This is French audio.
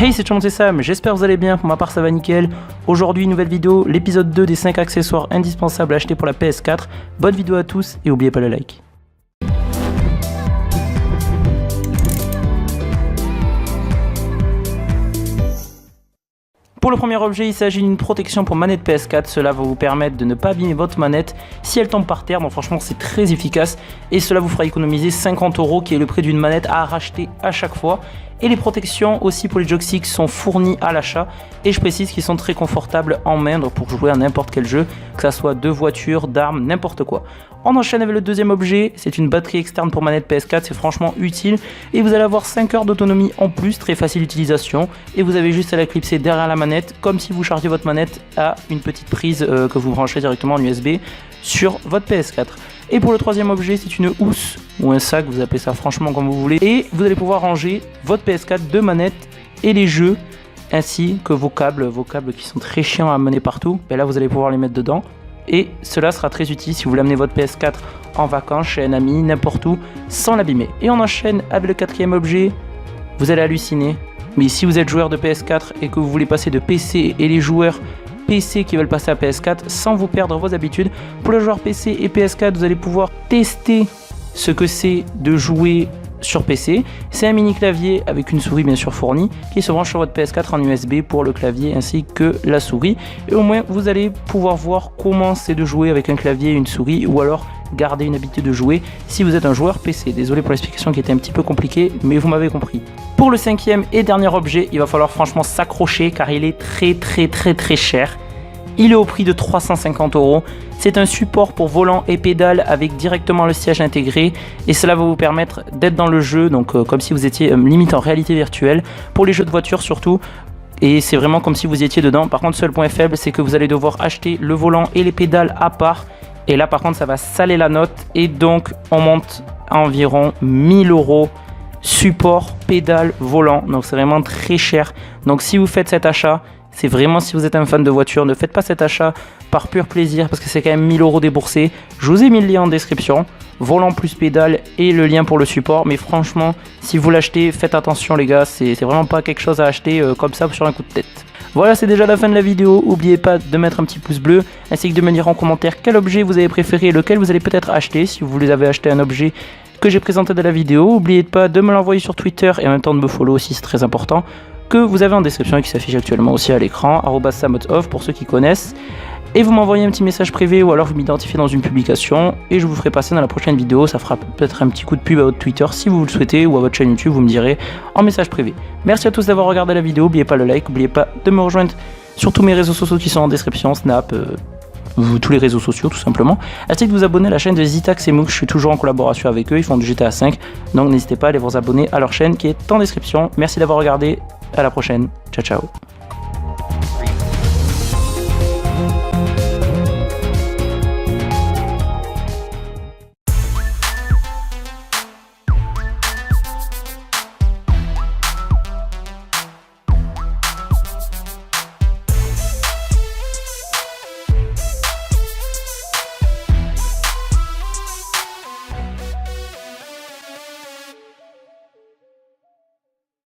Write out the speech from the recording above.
Hey, c'est Chom, c'est Sam, j'espère que vous allez bien, pour ma part ça va nickel. Aujourd'hui, nouvelle vidéo, l'épisode 2 des 5 accessoires indispensables à acheter pour la PS4. Bonne vidéo à tous et n'oubliez pas le like. Pour le premier objet, il s'agit d'une protection pour manette PS4. Cela va vous permettre de ne pas abîmer votre manette si elle tombe par terre. Donc franchement, c'est très efficace et cela vous fera économiser 50 € qui est le prix d'une manette à racheter à chaque fois. Et les protections aussi pour les joysticks sont fournies à l'achat et je précise qu'ils sont très confortables en main pour jouer à n'importe quel jeu, que ça soit de voiture, d'armes, n'importe quoi. On enchaîne avec le deuxième objet, c'est une batterie externe pour manette PS4, c'est franchement utile et vous allez avoir 5 heures d'autonomie en plus, très facile d'utilisation et vous avez juste à la clipser derrière la manette comme si vous chargez votre manette à une petite prise que vous branchez directement en USB sur votre PS4. Et pour le troisième objet, c'est une housse ou un sac, vous appelez ça franchement comme vous voulez. Et vous allez pouvoir ranger votre PS4 de manette et les jeux, ainsi que vos câbles qui sont très chiants à amener partout. Et là, vous allez pouvoir les mettre dedans. Et cela sera très utile si vous voulez amener votre PS4 en vacances, chez un ami, n'importe où, sans l'abîmer. Et on enchaîne avec le quatrième objet. Vous allez halluciner. Mais si vous êtes joueur de PS4 et que vous voulez passer de PC et les joueurs PC qui veulent passer à PS4 sans vous perdre vos habitudes, pour le joueur PC et PS4 vous allez pouvoir tester ce que c'est de jouer sur PC. C'est un mini clavier avec une souris bien sûr fournie qui se branche sur votre PS4 en USB pour le clavier ainsi que la souris, et au moins vous allez pouvoir voir comment c'est de jouer avec un clavier et une souris, ou alors garder une habitude de jouer si vous êtes un joueur PC. Désolé pour l'explication qui était un petit peu compliquée, mais vous m'avez compris. Pour le cinquième et dernier objet, il va falloir franchement s'accrocher car il est très cher. Il est au prix de 350 €. C'est un support pour volant et pédale avec directement le siège intégré et cela va vous permettre d'être dans le jeu, donc comme si vous étiez limite en réalité virtuelle, pour les jeux de voiture surtout. Et c'est vraiment comme si vous étiez dedans. Par contre, seul point faible, c'est que vous allez devoir acheter le volant et les pédales à part. Et là par contre ça va saler la note et donc on monte à environ 1000 €. Support, pédale, volant, donc c'est vraiment très cher. Donc si vous faites cet achat, c'est vraiment si vous êtes un fan de voiture, ne faites pas cet achat par pur plaisir parce que c'est quand même 1000 € déboursés. Je vous ai mis le lien en description, volant plus pédale et le lien pour le support. Mais franchement, si vous l'achetez, faites attention les gars, c'est vraiment pas quelque chose à acheter comme ça sur un coup de tête. Voilà, c'est déjà la fin de la vidéo. N'oubliez pas de mettre un petit pouce bleu ainsi que de me dire en commentaire quel objet vous avez préféré et lequel vous allez peut-être acheter si vous avez acheté un objet que j'ai présenté dans la vidéo. N'oubliez pas de me l'envoyer sur Twitter et en même temps de me follow aussi, c'est très important, que vous avez en description et qui s'affiche actuellement aussi à l'écran, @samotoff pour ceux qui connaissent. Et vous m'envoyez un petit message privé ou alors vous m'identifiez dans une publication et je vous ferai passer dans la prochaine vidéo. Ça fera peut-être un petit coup de pub à votre Twitter si vous le souhaitez, ou à votre chaîne YouTube, vous me direz en message privé. Merci à tous d'avoir regardé la vidéo, n'oubliez pas le like, n'oubliez pas de me rejoindre sur tous mes réseaux sociaux qui sont en description, Snap, tous les réseaux sociaux tout simplement, ainsi que de vous abonner à la chaîne de Zitax et Mook. Je suis toujours en collaboration avec eux, ils font du GTA 5, donc n'hésitez pas à aller vous abonner à leur chaîne qui est en description. Merci d'avoir regardé, à la prochaine, ciao ciao.